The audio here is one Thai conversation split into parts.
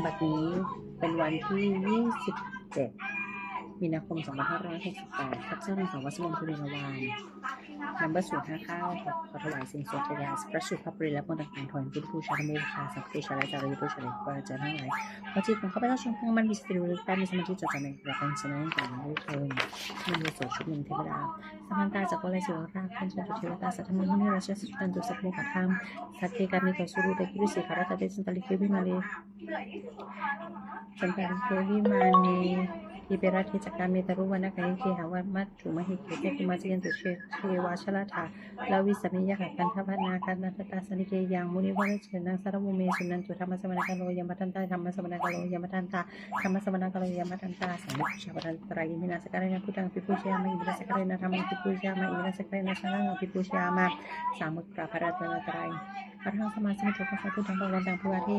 บัดนี้เป็นวันที่27มีนาคม2568ข้าพเจ้านางสาววัชรวงศ์ธุเรศวานนำเบอร์สูตร59ขอถวายสิ่งสวดยาพระสุภาพรีและมนต์ต่างๆถวายพุทธบูชาธรรมบูชาสังฆบูชาและจารีบูชาและพระอาจารย์ทั้งหลายขอจิตของข้าพเจ้าชมทั้งมันมีสติรู้และมีสมาธิจดจ่อในพระการชนะต่างๆด้วยเถิดมันมีสวดชุดหนึ่งเทวดาสมานตาจากวลัยศิวราคันจันทเทวดาสัทธมุนีราชสุตันตุสัพพะธรรมสัตเทการนิโกสุรุเตกิริสิคารตเตสันตลิเควิมาเลสันตลิเควิมาเนอิเปราเทจักการเมตรุวรรณกายเคหาวัมัตถุมหิเคเตกุมาจยันตุเชวาชลาธาลาวิสมิยะกันทพนาคันนัตตาสนิเกยังมุนิวรเชนังสารวุเมสุนันตุธรรมสมณกาโลยมัทันตาธรรมสมณกาโลยมัทันตาธรรมสมณกาโลยมัทันตาสัมมิชาปทันตรายมินาสการณพุทธังปิปุชยามาอิมินาสการณธรรมังปิปุชยามาอิมินาสการณสังฆังปิปุชยามาสามุตตรพระรัตนตรัยพระธรรมสมาสมุทรพระสัพพุทธังพระวันตังพระวาเท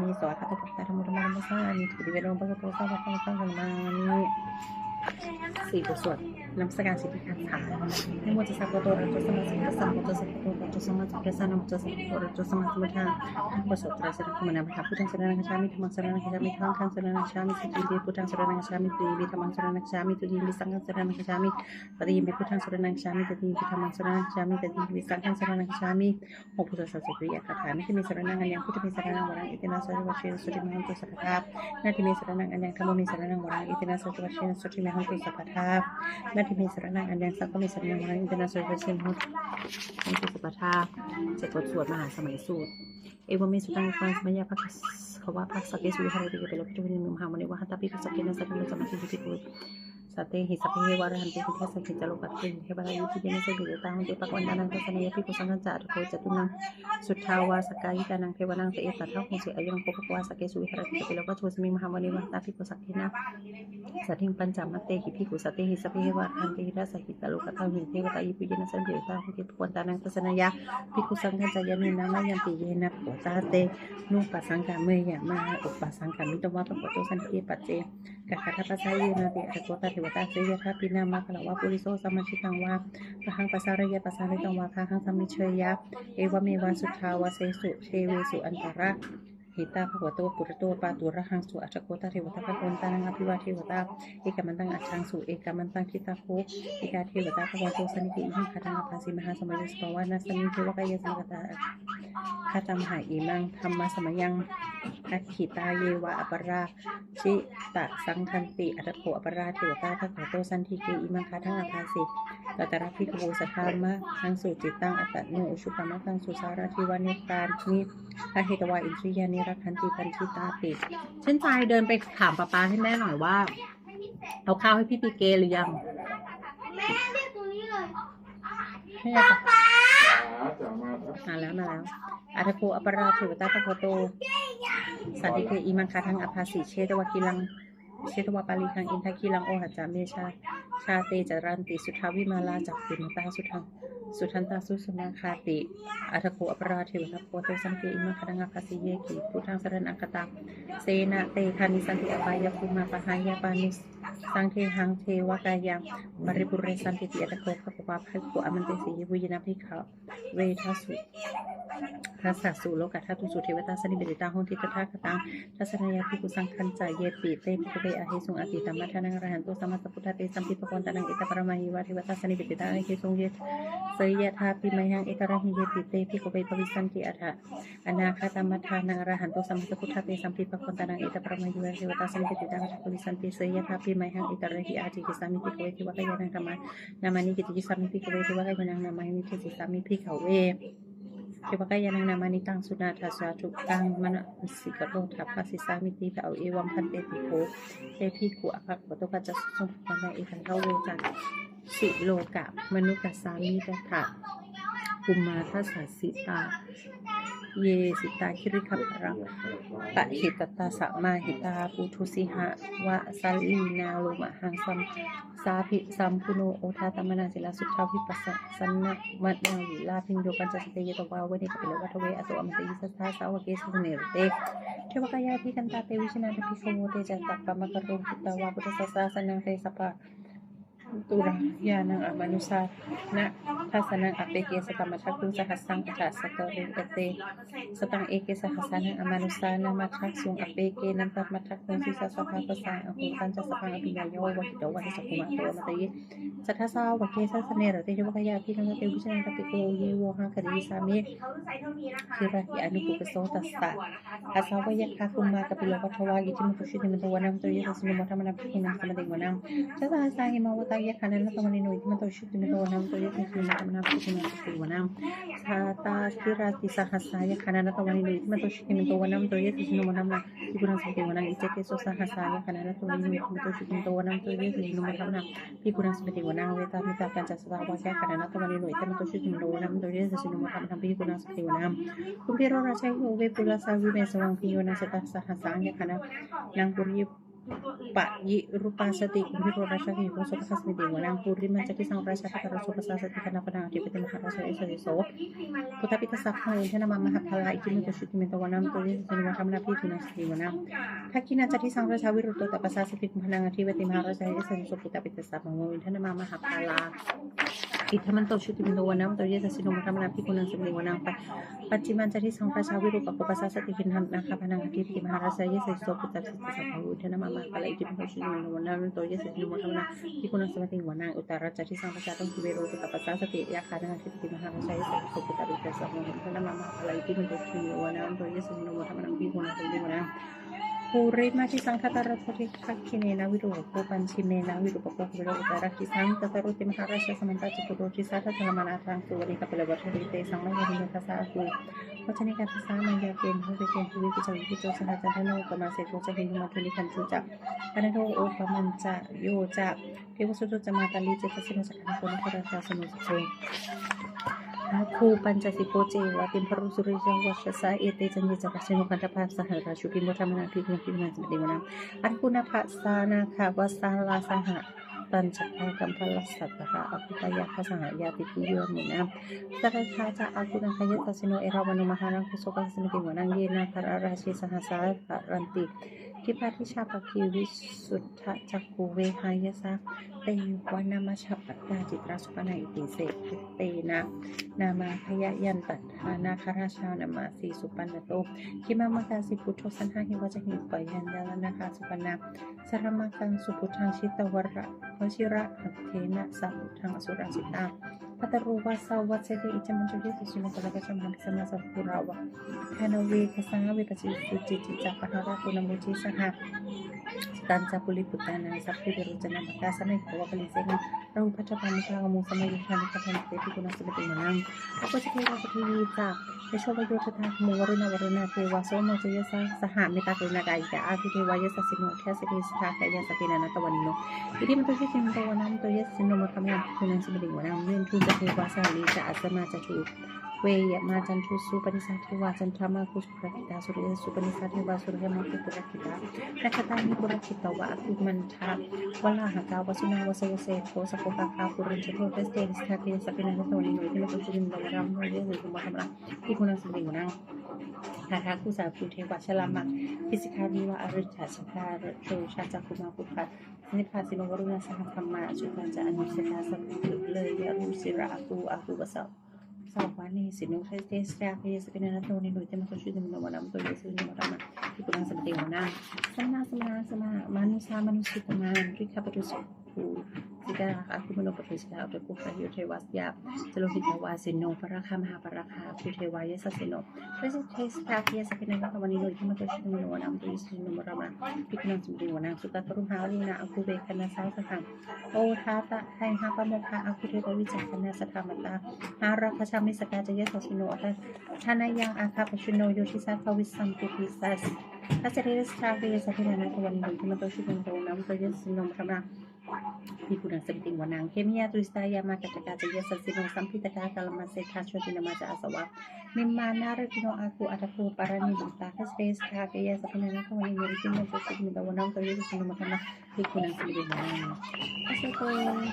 มีสวดคาถาพุทธธรรมธรรมมัสสามีตุติเวโรปะโตสัพพะสังฆังมานิสี่บทสวดนมัสการสิทธิคาถาให้โมจะสัพพะโตระจุสมาสัมพุทธัสสะโมจะสัพพะโตระจุสมาสัมพุทธัสสะนะโมจะสัพพะโตระจุสมาสัมพุทธังบทสวดไตรสรณคมนาพุทธังพุทธังสรณังคัจฉามิธัมมังสรณังคัจฉามิสังฆังสรณังคัจฉามิสุติพุทธังสรณังคัจฉามิตุติธัมมังสรณังคัจฉามิตุติสังฆังสรณังคัจฉามิปฏิยิพุทธังสรณังคัจฉามิตุติธัมมังสรณังคัจฉามิตุติสังฆังสรณังคัจฉามิหกพุทธศาสนาสุริยคาถานาทิเมสรณังอัญญังพุทธเมสรณังวรังอิตินาสวัชเชสุติมหันตุสัพพะนาทิเมสรณังอัญญังธัมโมเมสรณังวรังอิตินาสวัชเชสุติมหันตุสัพพะนาทิเมสรณังอัญญังสังฆเมสรณังวรังอิตินาสวัชเชสุติมหันตุสัพพะเจ็ดบทสวดมหาสมัยสูตรเอวเมสุตังฟังสมัยยะภักขว่าภักสเกสุวิหารติเกเปลพิทุวินิมหามณิวะหัตถปิกุสเกนะสัตถิสมัติปิปุสัตเตหิสัพเพวาระหันติพิทัสสกิจโลกัตติเทวรายุติเยนะสังเกตตังเตปะวันดานังทัศนัยพิกุสังฆจัตโตจตุนังสุทธาวาสกายิตานังเทวนังเตเอตัทธะคงเสอายุงโปปะวาสเกสุวิหารติเกเปลวัตถุสมิมหามณิวะหัตถปิกุสักขินะสัตถิปัญจมัตเตหิพิกุสัตเตหิสัพเพวาระหันติพิทัสสกิจโลกัตตังเทวตายิปุเยนะสังเกตตังเตปะวันดานังทัศนัยพิกุสังฆจัยานินามายันติเยนะโปตาเตนุปัสสังกาเมยะมาอุปัสสังกามิตวะปะโตสันติปัจเจกะคาทัปสายเยนะเตอโกตาเทวตาเสยทัพปินามาคลาวะปุริโสสัมมัชิตังวาพระหังปัสสารยะปัสสาริตังวาพระหังสัมมิเชยะเอวเมวะสุทธาวะเสสุเทเวสุอันตระหิตาภวโตปุรโตปาตุระหังสุอัจโกตาเทวตาภะวันตานังอภิวาเทวตาเอกมันตังอัจฉังสุเอกมันตังคิตาโคเอกาเทวตาภวันโตสันนิอิมังคาตังอภาสิมหาสมัยสภาวะนัสมิเทวกายสังกตาคาตัมหาอิมังธรรมะสมัยยังอัคขิตาเยวะอปราชิตะสังคันติอัตโขอปราเทวตาภะโตสันทิเกอิมังคาตังอภาสิตัตระพิกโวสัทธามะทังสุจิตตังอัตตโนอุชุปะมะทังสุสาราธิวานิตานิอาหิตวาอินทรียานิรักขันติปัญชิตาติฉันใจเดินไปถามป้าให้แม่หน่อยว่าเอาข้าวให้พี่ปีเกหรือยังแม่เรียกตัวนี้เลยให้ป้ามาแล้วอัตโคอปราเทวตาภะโตสันติเกอิมังคาทังอภาสิเชตวะกิลังเชตวะปาลีคังอินทกิลังโอหัจจาเมชาชาเตจารันติสุทาวิมาลาจักขุนตาสุทันตาสุสนาคาติอัตโคอปราเทวตาโพเตสังเกอิมังคาทังอภาสิเยกิพุทธังสรณังคตาเสนะเตคานิสันติอปายภูมาปะหายาปานิสังเทหังเทวกายังบริปุเรสันติอัตโคภควาภัยโกอมันเตสีวิญญาภิกขเวทัสุทัสสะสุโลกัตถตุสุเทวตาสนิเบติตาหงทิกทักตังทัศนยาภิกุสังคัญจายเยปิเตภิกเวอหิสุงอติตัมมัทนังอรหันตุสัมมาสัพพุทธะเตสัมปิปะวันตานังเอตปรมาหิวะเทวตาสนิเบติตาอหิสุงเยเสยธาปิมยังเอกระหิเยปิเตภิกเวปวิสันติอัฏฐะอนาคาตัมมัทนังอรหันตุสัมมาสัพพุทธะเตสัมปิปะวันตานังเอตปรมาหิวะเทวตาสนิเบติตาอหิปวิสันติเสยธาปิมยังเอกระหิอาจิกิสามิภิกเวเทวกายานังธรรมะนามานิกิติกิสามิภิกเวเทวกายานังนามานิเทสิสามิภิกขเวเทวกายานังนามานิตังสุนาทัสสะทุตังมณสิกโรทัพพสิสามิติภะเอวัมพันเตติโภเตภิกขุอภัคโตปัจจสุปปะเอทังเทเวจักสิโลกะมนุกัสสามิตถะกุมาทัสสะสิตาเยสิตาคิริคัมปะรังปะหิตตาสะมาหิตาปุถุสิหะวะสัลลีนาโลมะหังสัมสาภิสัมพุโนโอทาตมนาศิลาสุทธาวิปัสสนะมัดนาวิลาพิญโยปัญจสติยตวาเวนิกปิโลวัทเวอโตอมติสัทธาสาวเกสุเนรเตเทวกายาภิกันตาเตวิชนาภิโสโมเตจัตตะปะมะกะโรจิตตาวาพุทธสัสสะนังเตสัพพะ Turahyanang amanusa na hasanang apeke sa tamatagong sa hasang ata sa toring ete sa tang eke sa hasanang amanusa na mataksong apeke ng tamatagong sisa sa kapasang ang kungkan sa pangabigayo wakidawa sa kumato matayi sa tasa wake sa sanera tayo kaya pinang tayo bisa ng tapiko yewo hang kadi sa mi kira ki anu pukeso tasta asawa yak kakuma kapilo katawagi timutushi timutuwanang toyo sa sinumata manapikina sa madingwanang sa hasangin mawata ya kanan na tamanino iti mataw shoot ni tawanam to yun kasi na tawanam sa ta kira ti sa hasaya kanan na tamanino iti mataw shoot ni tawanam to yun kasi numanam na sigurang sa tawanam iti keso sa hasaya kanan na tamanino iti mataw shoot ni tawanam to yun kasi numanam na sigurang sa tawanam weta mitapan sa tawa kaya kanan na tamanino iti mataw shoot ni tawanam to yun kasi numanam na sigurang sa tawanam kung pero rasa uwe pula sa uwe sa wang piyo na sa hasaya kanan ng kurip Pak Yi rupa sati kumiro rasa ki ko so kasas mi dewa nang puri man caki sang rasa ka taro so kasas sati kana padang ati pete maharasa isa so puta pita sakha ina mama hapala iki mi to shuti mi to wanam to ni sini ma kamna pi tuna sati wanam kakina caki sang rasa wiru to tapasa sati kumhanang ati pete maharasa isa so puta pita sakha mo ina mama hapala ita man to shuti mi to wanam to yesa sino ma kamna pi kunang sati wanam pa paciman caki sang rasa wiru pa ko pasasa sati kinhan na kapanang ati pete maharasa isa so puta pita sakha mo ina mama kalau itu pun sudah menawan to ya sedih menawan di kuna sama tingwana utara jadi sampai saat itu baru kita pasang setiap ya karena kita di mana saya cukup tapi biasa karena mama kalau itu pun sudah menawan to ya sedih menawan di kuna tingwana Puri masih sangkata roti kakine na wiru ko pansime na wiru ko wiru utara di sangka taruh tim harasya sementara cukup di sana dalam manatang tu wanita pelajar cerita sang mana yang kasa aku macam kata sama ya ken hobi ken hobi kita sahaja dan aku masih bocah hindu matuli kan cuca karena kau pamanca yo ca kau sudah cuma kali cerita sini sekarang pun kerasa senu Aku pancasi poce watin perusuri jawa sa ite janji jaka sinu kanta paksa hara syuki mota menanti kunti menanti dimana aku na paksa na kawa salah saha pancaka kampala satara aku kaya kasanga ya tipuyo mina sara kaca aku na kaya tasino era wanu maharang kusoka sinu dimana ngina karara si sahasa ranti kipati siapa kiwi sutta cakuwe haya sa wana masyapata citra supana itise tena nama kaya yan tadhana karasya nama si supana to kima makasi puto sanhahi wajah hibayan dalam naha supana saramakan suputang sita warra wasira athena saputang asura sita pataruwa sawat sede icha menjadi sesuna talaga sama sa purawa kanawe kasangawe kasi suci cica panara kunamuci saha tansa puli putana sakti berujana makasa na ikaw kaliseng rahu pacha pamuka kamu sama yuhan kapan teti kuna seperti menang aku sekira sekira besok baju tetap warna tewa somo jaya saha mita kena kaya aku tewa ya sasino kaya sekira kaya sapina na tawanino jadi mentusi cinta wanam to ya sino makam yang kuna seperti menang men tu tewa sali sa asama cacu we ya macan tu supanisati wajan drama ku kita surya supanisati wa surya maku kita nakatani kita wa aku mantap wala haka wasuna wasawase ko sa ko kakapu rin sa ko teste sa kaya sa pinangatawin mo ito matutusin mo ram mo yun kung makamla ikunang sabi mo nang hakaku sa putih wa selama fisikali wa arja sakar to syaca kumakupat ini pasti mengurunya sangat kama juga jangan bisa sa le ya rusira aku basal Sawani sinu tes kaya sa pinanataw ni Lord na makusyo din mo naman to yeso ni marama ito lang sa bating mo na sama manusia teman kita patus jika aku menopos kita atau kufayu tewas ya selalu kita wasino para kutewa ya sasino terus kaya sa pinanataw ni Lord na makusyo din mo naman to yeso ni marama ito lang sa bating mo na suka turun hali na aku bekan na sa sakang o hata hay hapa mo ka aku tewa wicakan na sa kamata harap kami sekali ya sosino dan karena yang akan bersuno yosisa kawisan pisas kasih sekali ya sakit anak tuan ibu cuma tahu sih untuk nama saja sino sama Ikuna seperti wanang kemia tuistaya maka kata ya sosino sampai tak kalau masih kacu di nama asawa mimana retino aku ada ku para ni buta kasih sekali ya sakit anak tuan ibu cuma tahu sih untuk wanang saja sino sama ภิกขุนังสมิเดนะอาศัยโก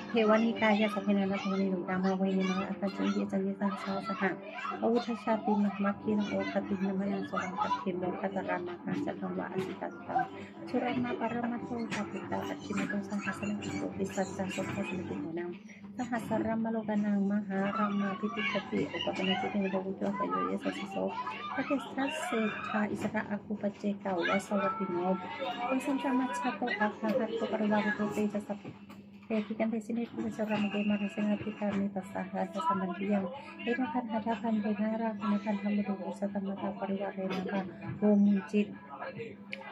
เทวานิกายะสัพเพนะนะโทนิโนดามะเวนิมังอัตจังเยจังเยสังสาสหะอาวุธชาติมัคมัคคีนังโอคตินะมยังสรังกัตถิโมคัตตารามาคัสสัทธังวะอสิตัตตังสุรัมมาปรมัตโตสัพพิตาปัจฉิมโตสังฆาสนะโตปิสัจจังสุขสมิติโนนังสหัสรัมมโลกนังมหารัมมาพิติคติอุปปนจิติโลกุโตปโยเยสัสสิโสพระเทสทัสเศธาอิสระอาคุปเจเกาวะสวัสดิโนเป็นสังฆมัชฌะโตอาคาหัตโตปริวารุโตเตจัสสะเตติกันเตสิเนตุสรามเกมาริสนาภิการนิปัสสะหะสัมมันติยังเอตคันหะทะคันเทนาราคันคันธรรมดุสัตตมตาปริวาเรนะคะโวมุนจิต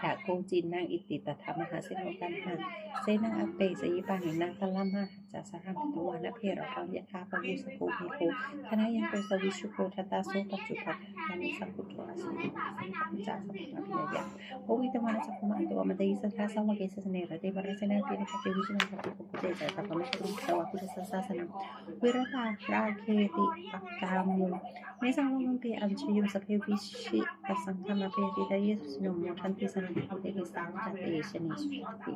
หะโกจินนางอิติตถามหาเสนกันหะเสนาอเปสยิปาหินาคลัมหะจัสหังตุวานะเพระกังยะคาปะยุสโกภิโกคณะยังโกสวิชุโกทัตตาโสปัจจุปัฏฐานิสัพพุทโธอาสิสัมปัญจสัมปัญญะโอวิตวานะจักขุมาตัวมันเตยิสัทธาสาวกเกสเนระเตวรสนาปินะเตวิชนะสัพพุทเจจตปะมิชุสวะพุทธสัสสะสนังวิรตาราเคติปักกามุเมสังโลมเปอัญชยุสเพวิชิตสังฆมาเปติตาเยสุสโนโมทันติสันติเตกิสังจัตเตชนิสุติ